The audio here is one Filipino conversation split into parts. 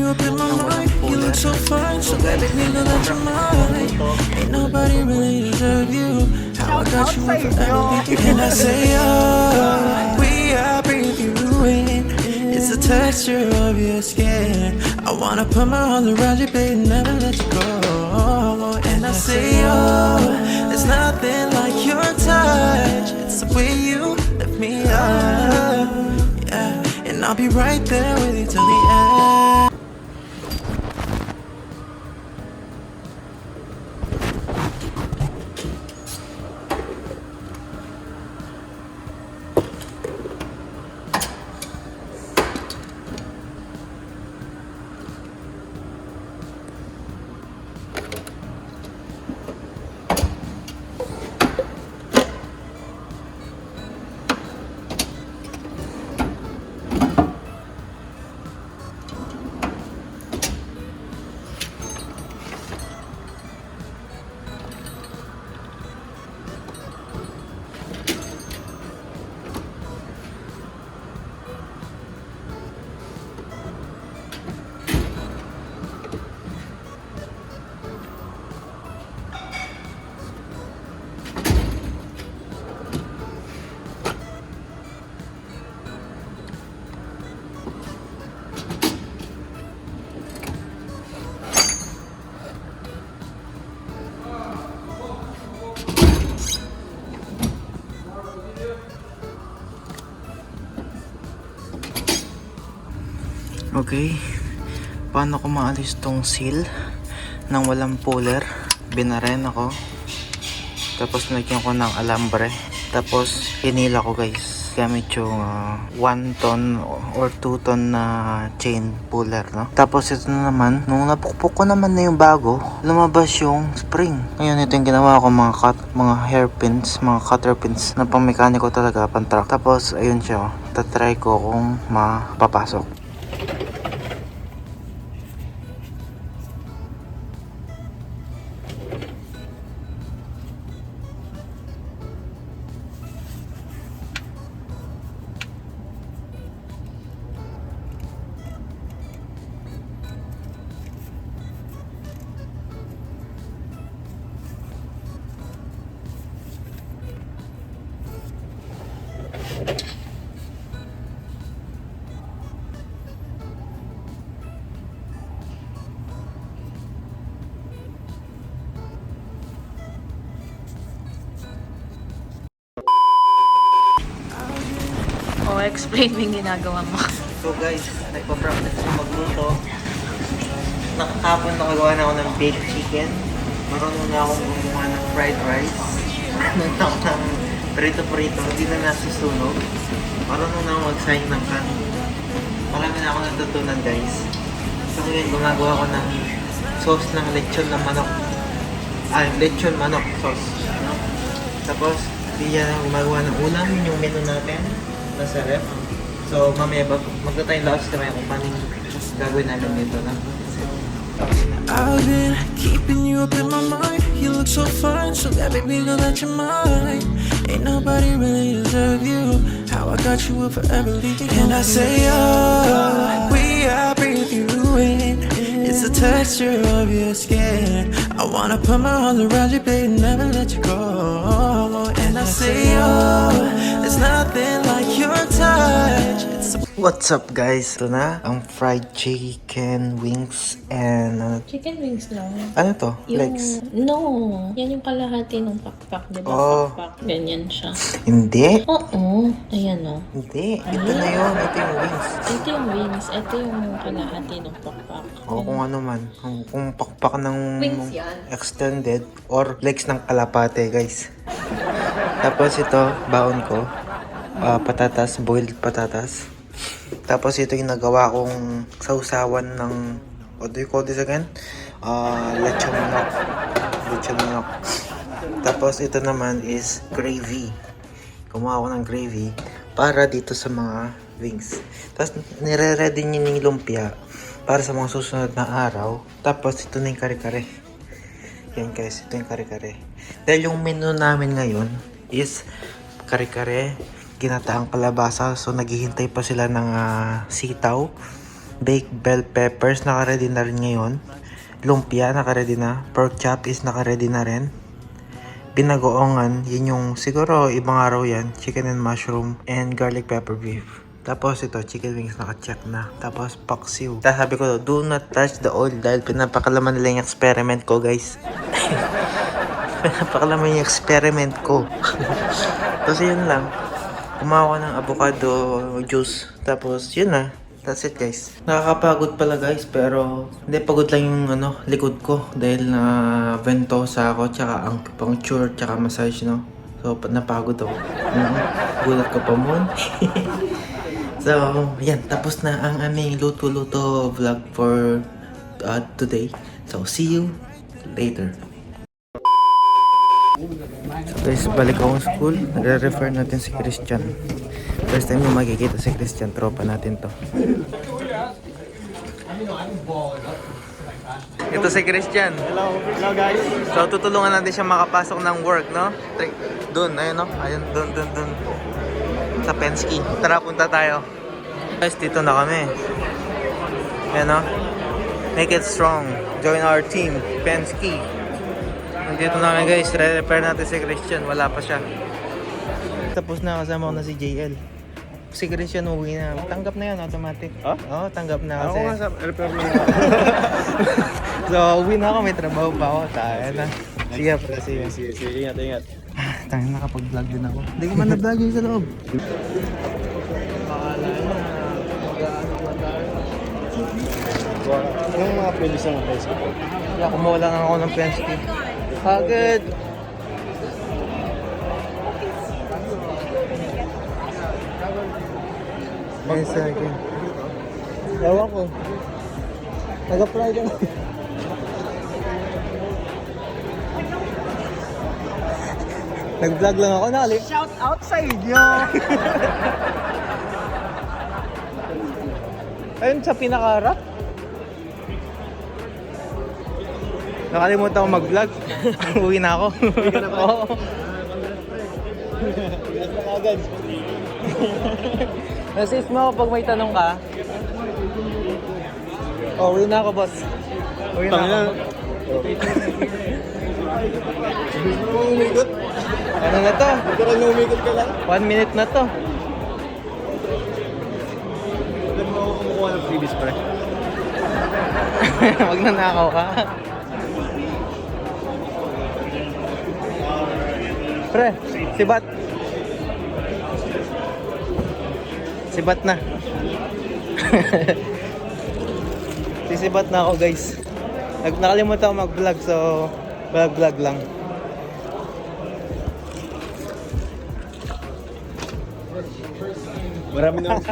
you up in my mind. You look so fine, so let me know that you're mine. Ain't nobody really deserve you. How I got you in forever. And I say, oh, we are breathe you in. It's the texture of your skin. I wanna put my arms around you, baby, never let you go. And I say, oh, there's nothing like your touch. It's the way you lift me up, yeah. And I'll be right there with you till the end. Okay, paano ko maalis tong seal nang walang puller? Binaren ako, tapos nagyan ko ng alambre, tapos hinila ko guys gamit yung 1 ton or 2 ton na chain puller, no? Tapos ito na naman, nung napukpok ko naman na yung bago, lumabas yung spring. Ngayon ito yung ginawa ko, mga hairpins, mga cutter pins na pang mekaniko talaga, pang truck. Tapos ayun siya, tatry ko kung mapapasok. Oh, explain mo yung ginagawa mo. So guys, nagpa-practice ko magluto. Nakakapon nakagawa na ako ng baked chicken. Marunong na akong gumawa ng fried rice. Marunong na ako ng prito-prito, hindi na nasusunog. Marunong na ako mag-sign ng kanin. Marami na ako natutunan guys. So ngayon gumagawa ko ng sauce ng lechon na manok. Lechon manok sauce. No? Tapos, hindi yan gumagawa ng ulam, yung menu natin. Nasa ref. So, mamaya magtatayong laos kami kung paano gagawin namin dito na. I've been keeping you up in my mind. You look so fine, so let me know that you're mine. Ain't nobody really deserve you. How I got you will forever leave you. And I say, oh, we are breathe you in. It's the texture of your skin. I wanna put my arms around you, baby, never let you go. And I say, oh, there's nothing like your touch. What's up guys? Ito na ang fried chicken wings and Chicken wings lang. ano to? Yung, Legs? no. Yan yung kalahati ng pakpak, di ba? Oh. Pakpak. Ganyan siya. Hindi. Oo. Ayan o. Hindi. Ito na yun. Ito yung wings. Ito yung wings. Ito yung kalahati ng pakpak. O kung ano man. Kung pakpak ng Wings yan. extended or legs ng kalapate guys. Tapos ito, baon ko. Patatas, boiled patatas. Tapos ito yung nagawa kong sausawan ng, what do you call this again? Lechon manok. Lechon manok. Tapos ito naman is gravy. Gumawa ko ng gravy para dito sa mga wings. Tapos nire-ready niyo yung lumpia para sa mga susunod na araw. Tapos ito na yung kare-kare. Yan guys, ito yung kare-kare. Dahil yung menu namin ngayon is kare-kare, ginataang kalabasa. So naghihintay pa sila ng sitaw Baked bell peppers, naka-ready na rin ngayon. Lumpia, naka-ready na. Pork chop is naka-ready na rin. Pinagoongan, yun yung siguro ibang araw yan. Chicken and mushroom and garlic pepper beef. Tapos ito, chicken wings naka-check na. Tapos paksiw. Tapos sabi ko, do not touch the oil dahil pinapakalaman nila yung experiment ko, guys. Pinapakalaman yung experiment ko. Tapos yun lang. Kumawa ng avocado juice. Tapos yun na. That's it, guys. Nakakapagod pala, guys, pero hindi, pagod lang yung likod ko dahil na ventosa ako, tsaka acupuncture, tsaka massage, no? So, napagod ako. Gulat ko pa mo. So, yan, tapos na ang aming luto-luto vlog for today. So, see you later. So guys, balik akong school. Nagre-refer natin si Christian. First time yung makikita si Christian. Tropa natin to. Ito si Christian. Hello guys. So tutulungan natin siya makapasok ng work, no? Doon, ayun, no? Ayun, doon. Sa Penske. Tara, punta tayo. Guys, dito na kami. Ayan, no? Make it strong. Join our team, Penske. Nandito na kami, guys. Re-repair natin si Christian. Wala pa siya. Tapos na, kasama ko na si JL. Si Christian uwi na. Tanggap na yan, automatic. Ha? Oo, tanggap na kasi. Ako nga sa repair mo. So, uwi na ako. May trabaho pa ako. Tayo na. Sige, pre. Sige, ingat. Tayo nakapag-vlog din ako. Hindi ko man na-vlog yung sa loob. Anong mga prelis ng place ko? Kaya kumuha lang ako ng Penske. Agad. Yes, okay. Ewan ko. Nag-apply ka na. Nag-vlog lang ako. Shout out sa inyo! Ayun sa pinaka-harap. Nakalimutan ko mag-vlog. Uwi na ako. Uwi ka na ba? Oo. Agad. Message mo ako pag may tanong ka. Oh, uwi na ako, boss. Uwi na ako. Umikot? Ano na to? Literal na umikot ka lang? 1 minute na to. Alam mo ako kumukuha ng previous pre. Wag na nakaw ka. Pre, sibat. Sibat na. Sisibat na ako, guys. Nakalimutan ako mag-vlog, so vlog lang. Marami na ako.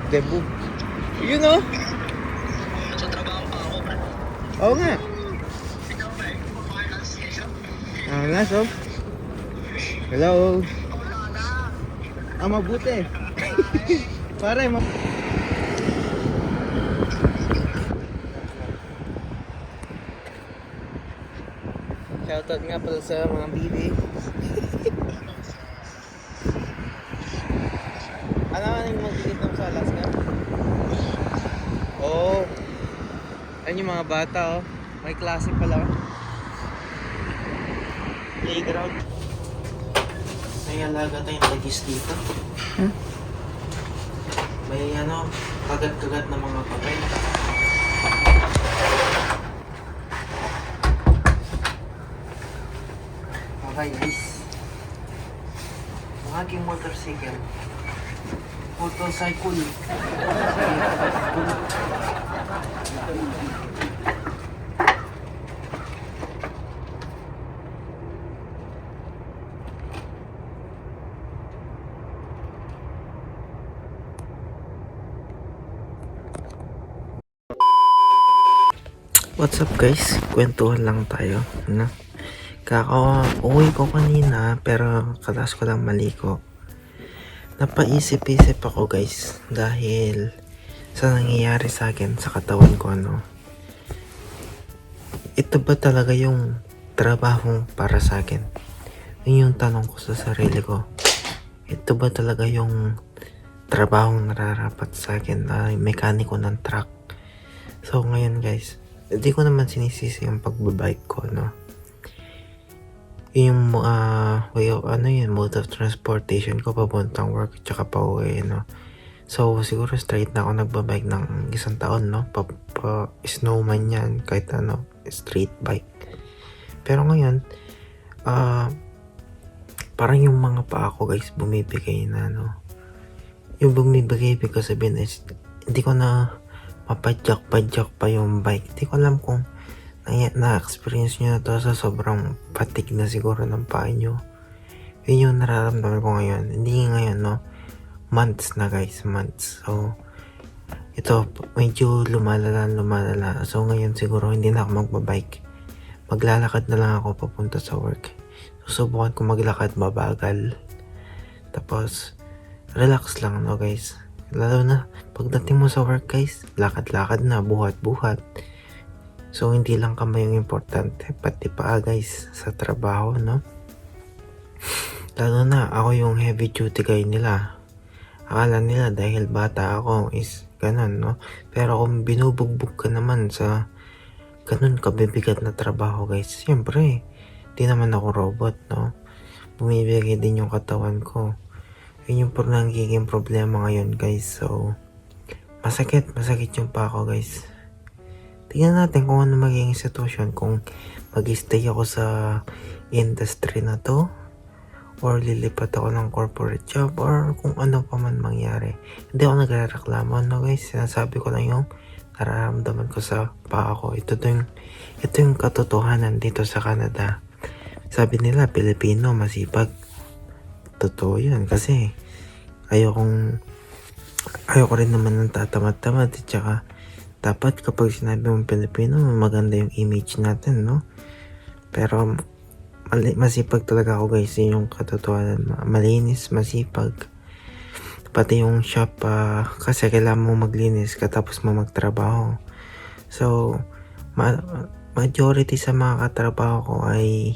Cebu. Yun o. Oo nga. Nga, so. Hello. Mabuti. Pare, shoutout nga pala sa mga bibi. Ano yung mag-iinom sa Alaska? Oo. Yan yung mga bata, oh. May klase pala. Playground. May alaga tayong lagis dito. May kagat-kagat na mga papel. Okay guys. Ang aking motorcycle. Motorcycle. What's up guys? Kwentuhan lang tayo, no? Uwi ko kanina pero katas ko lang maliko. Napaisip-isip ako guys dahil sa nangyayari sa akin sa katawan ko, no? Ito ba talaga yung trabaho para sa akin? Yun yung tanong ko sa sarili ko. Ito ba talaga yung trabaho nararapat sa akin na mekaniko ng truck? So ngayon guys, hindi ko naman sinisisi yung pagbabike ko, no? Yung way of, mode of transportation ko papuntang work tsaka pa uwi, no? So siguro straight na ako nagbabike ng 1 taon, no? Snowman yan, kahit street bike. Pero ngayon, parang yung mga paa ko guys bumibigay na, no? Yung bumibigay ko sabihin is hindi ko na mapadyak pa yung bike. Hindi ko alam kung na-experience nyo na to sa sobrang fatigue na siguro ng paa nyo. Yun yung nararamdaman ko ngayon. Hindi ngayon, no? Months na guys, months. So, ito, medyo lumalala. So, ngayon siguro hindi na ako magbabike. Maglalakad na lang ako papunta sa work. Susubukan ko maglakad, mabagal. Tapos, relax lang, no guys? Lalo na, pagdating mo sa work guys, lakad-lakad na, buhat-buhat. So, hindi lang kamay yung importante, pati paa guys, sa trabaho, no? Lalo na, ako yung heavy duty guy nila. Akala nila dahil bata ako is ganun, no? Pero kung binubugbog ka naman sa ganun kabibigat na trabaho guys, siyempre, di naman ako robot, no? Bumibigay din yung katawan ko. Yun yung nagiging problema ngayon guys. So, masakit yung paa ko guys. Tingnan natin kung ano magiging sitwasyon kung mag-stay ako sa industry na to or lilipat ako ng corporate job or kung ano pa man mangyari. Hindi ako nagrereklamo, no guys. Sinasabi ko lang yung nararamdaman ko sa paa ko. Ito yung katotohanan dito sa Canada. Sabi nila Pilipino masipag. Totoo yun kasi ayoko rin naman ng tatamad-tamad at saka dapat kapag sinabi mong Pilipino maganda yung image natin, no? Pero masipag talaga ako guys, yung katotohanan. Malinis, masipag. Pati yung shop kasi kailangan mo maglinis katapos mo magtrabaho. So majority sa mga katrabaho ko ay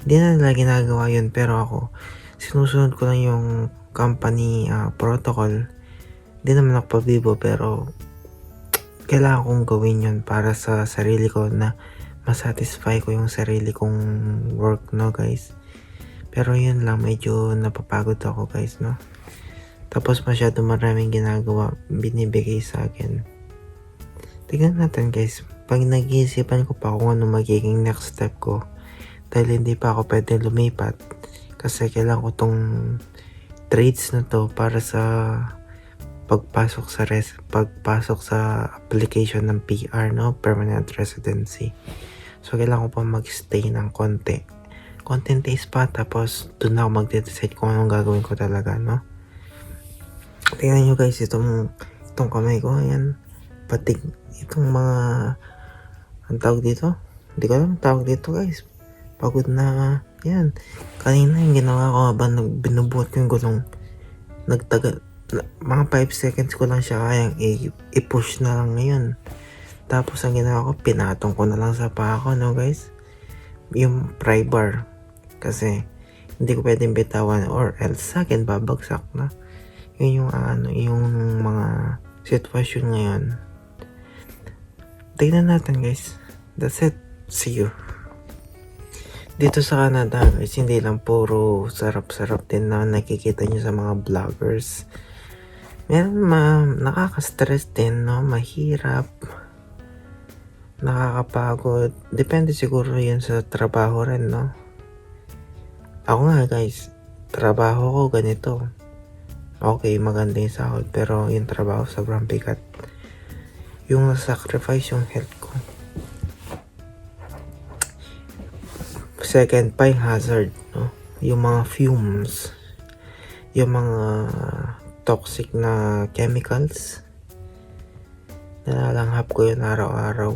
hindi na nila ginagawa yun, pero ako sinusunod ko lang yung company protocol. Hindi naman ako pabibo, pero kailangan kong gawin yun para sa sarili ko na masatisfy ko yung sarili kong work, no guys. Pero yun lang, medyo napapagod ako guys, no. Tapos masyado maraming ginagawa, binibigay sa akin. Tingnan natin guys, pag nag-iisipan ko pa kung ano magiging next step ko, dahil hindi pa ako pwede lumipat kasi kailangan ko tong trades na to para sa pagpasok sa application ng PR, no, permanent residency. So kailangan ko pa mag-stay ng konti. Content days pa, tapos doon ako mag-decide kung anong gagawin ko talaga, no. Tingnan nyo guys, itong Itong kamay ko, ayan. Patig. Itong mga, ang tawag dito? Hindi ko alam tawag dito guys. Pagod na, yan. Kanina yung ginawa ko habang binubuhat ko yung gulong. Mga 5 seconds ko lang siya kayang i-push na lang ngayon. Tapos ang ginawa ko, pinatong ko na lang sa paa ko, no guys? Yung pry bar. Kasi, hindi ko pwedeng bitawan or else sa akin babagsak na. Yun yung yung mga sitwasyon ngayon. Tignan natin guys. That's it. See you. Dito sa Canada guys, hindi lang puro sarap-sarap din na nakikita nyo sa mga vloggers. Meron nakaka-stress din, no? Mahirap. Nakakapagod. Depende siguro yan sa trabaho rin, no? Ako nga guys, trabaho ko ganito. Okay, maganda yung sahod, pero yung trabaho sobrang bigat. Yung sacrifice yung health ko. Second pa yung hazard, no? Yung mga fumes, yung mga toxic na chemicals, nalalanghap ko yun araw-araw.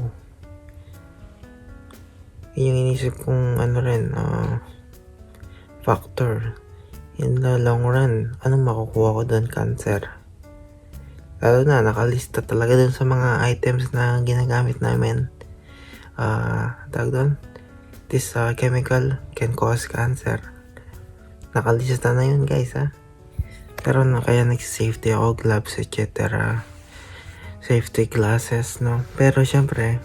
Yun yung inisip kong factor. In the long run, anong makukuha ko doon? Cancer. Lalo na, nakalista talaga doon sa mga items na ginagamit namin. Tawag doon? This chemical can cause cancer. Nakalista na yun guys ha. Pero kaya nagsisafety ako, gloves, etc. Safety glasses, no? Pero syempre,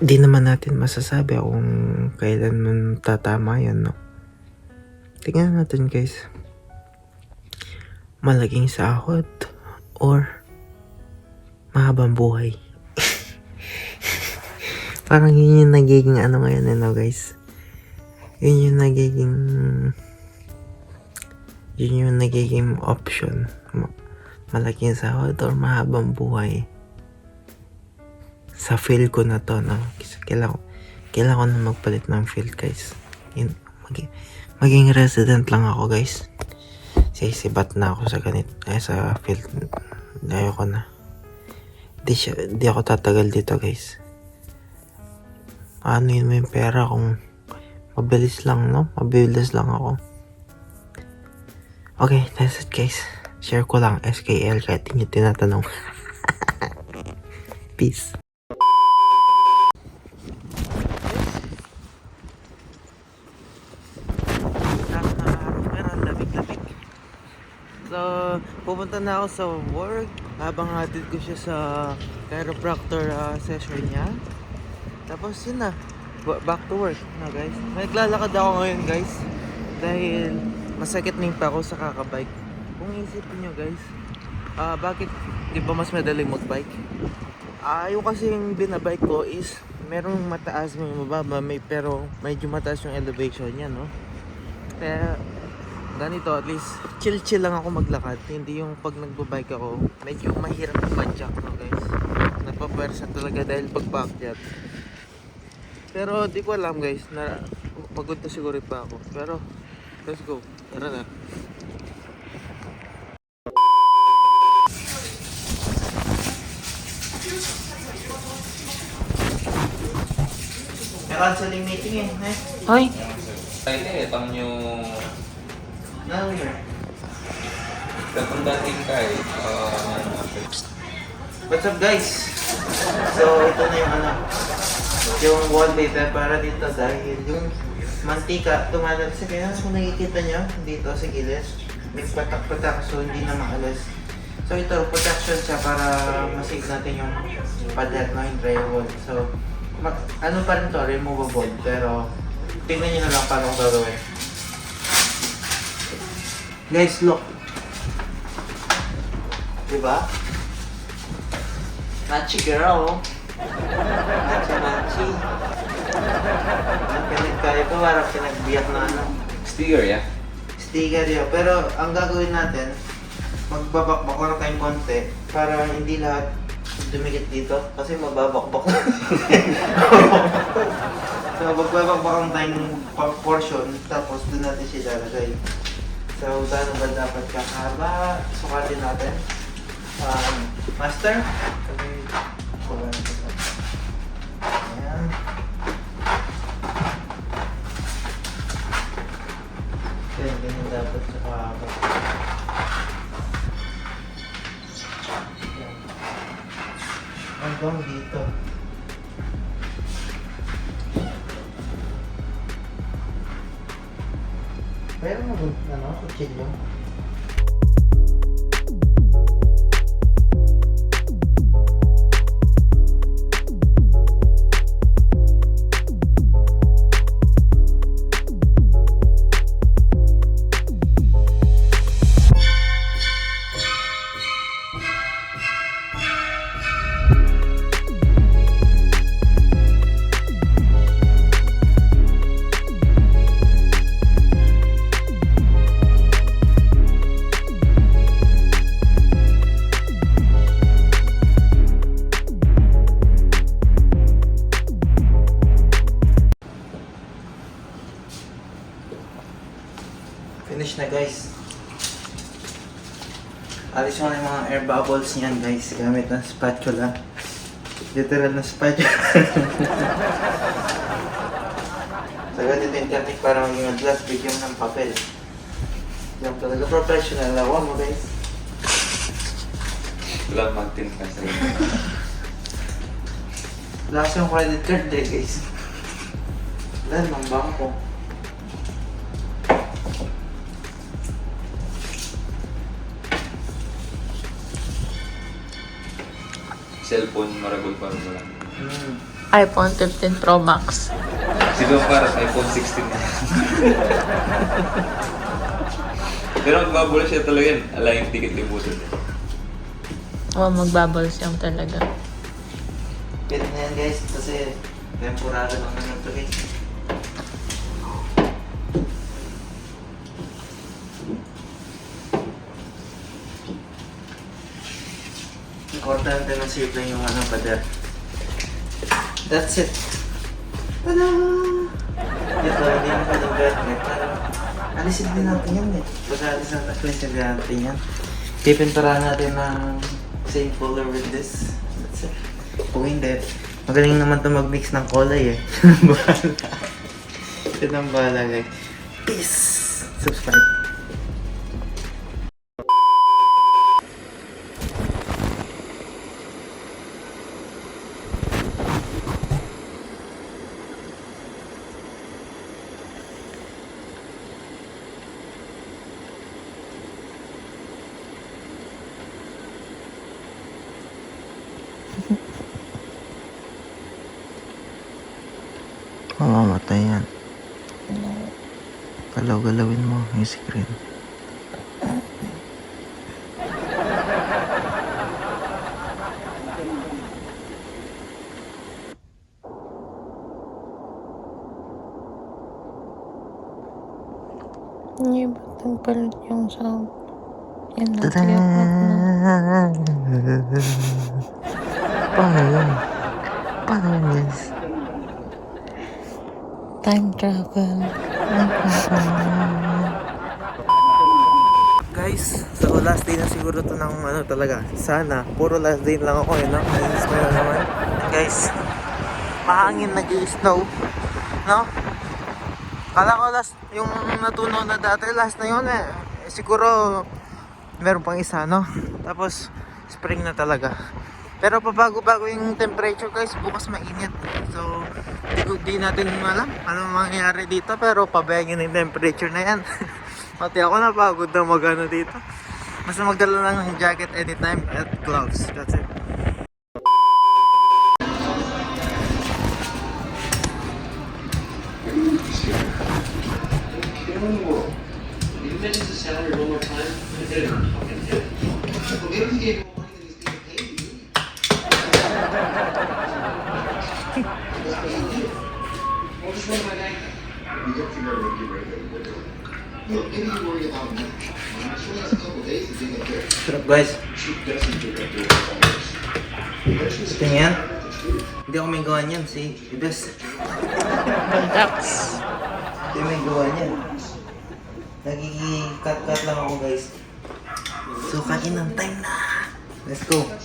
di naman natin masasabi kung kailan man tatama yan, no? Tingnan natin guys. Malaking sahod or mahabang buhay. Parang yun yung nagiging ngayon, no guys? Yun yung nagiging option. Malaking sahod or mahabang buhay. Sa field ko na to, no? Kailangan ko na magpalit ng field, guys. Maging resident lang ako, guys. Sisibat na ako sa sa field. Ayoko na. Di ako tatagal dito, guys. Ano yun mo yung pera kung mabilis lang, no? Mabilis lang ako. Okay, that's it, guys. Share ko lang SKL kahit hindi tinatanong. Peace. So, pupunta na ako sa work habang hatid ko siya sa chiropractor session niya. Tapos yun na, back to work na guys. Naglalakad ako ngayon guys dahil masakit na yung pa ako sa kakabike. Kung isipin nyo guys, bakit di ba mas madaling magbike? Yung kasi yung binabike ko is merong mataas, may mababa, pero medyo mataas yung elevation niya, no? Kaya ganito, at least chill lang ako maglakad. Hindi yung pag nagbabike ako medyo mahirap mag-jack, no guys? Nagpapersa talaga dahil pag-backyard. Pero di ko alam guys, na pagod na siguro pa ako. Pero let's go, tara na. May counseling meeting eh. Hoy! Ay, itang yung katong dating kay What's up guys? So ito na yung wallpaper para dito dahil yung mantika tumalab sa kaya kung nakikita nyo dito sa gilid may patak-patak so hindi na maalis. So ito protection siya para masave natin yung pader na yung drywall. So ano pa rin to, removable, pero tingnan nyo na lang paano kung gagawin. Guys, look. Diba? Machi girl. Machi. Ang pinagkaya ko, parang pinagbiyak na sticker, yeah? sticker yun. Pero ang gagawin natin, magbabakbak ko na tayong konti para hindi lahat dumikit dito kasi mababakbak na. So magbabakbak ang tayong portion tapos doon natin siya lalagay. So, gano'n ba dapat kakaba? Sukatin natin. Master? Sabi, wala na ito. Ayan. Ganyan dapat sa kahaba. Ayan. Hanggang dito. Meron mo kutsilyo? Finish na guys. Alis ko na yung mga air bubbles niyan guys gamit ng spatula. Literal na spatula. Sagad ito yung technique para maging glass, bigyan ng papel. Yan talaga professional. Lawa mo guys. Wala mag-tint ka sa'yo. Lakas yung credit card eh guys. Wala ng bangko. Cellphone, maragol pa rin wala. iPhone 15 Pro Max. Siguro para sa iPhone 16 na. Pero magbabula siya talaga yan. Ala yung ticket libutin niya. Oo, magbubbles yung talaga. Pwede na yan guys kasi temporary lang naman ito guys. Importante na save lang yung pader. That's it. Tada! Ito, hindi mo pwedeng garnet. Alisin din natin yan eh. Basta alisin din natin yan. Pipinturahan natin ng same color with this. That's it. Kung hindi, magaling naman ito mag-mix ng kulay eh. Bahala. Ito ang bahala guys. Peace! Subscribe. Mamamatay yan. Galaw-galawin mo yung screen. Hindi ba nagpalit yung sound? Yan na, Tada! Paano yun? Paano yun guys? Time travel. Guys, so last day na siguro to ng talaga. Sana, puro last day lang ako no? Nainis ko na naman. Guys, mahangin nag-i-snow. No? Kala ko last, yung natunaw na dati, last na yun eh. Siguro, meron pang isa, no? Tapos, spring na talaga. Pero pabago-bago yung temperature guys, bukas mainit. So, di natin alam ano mangyayari dito, pero pabayagin yung temperature na yan. Pati ako napagod na magano dito. Basta magdala lang ng jacket anytime at gloves. That's it. Sarap guys. Tingnan. Hindi ako may gawa niyan. Si Ibes. Ducks. Hindi may gawa niyan. Nagigi-cut-cut lang ako guys. So kain ng time na. Let's go.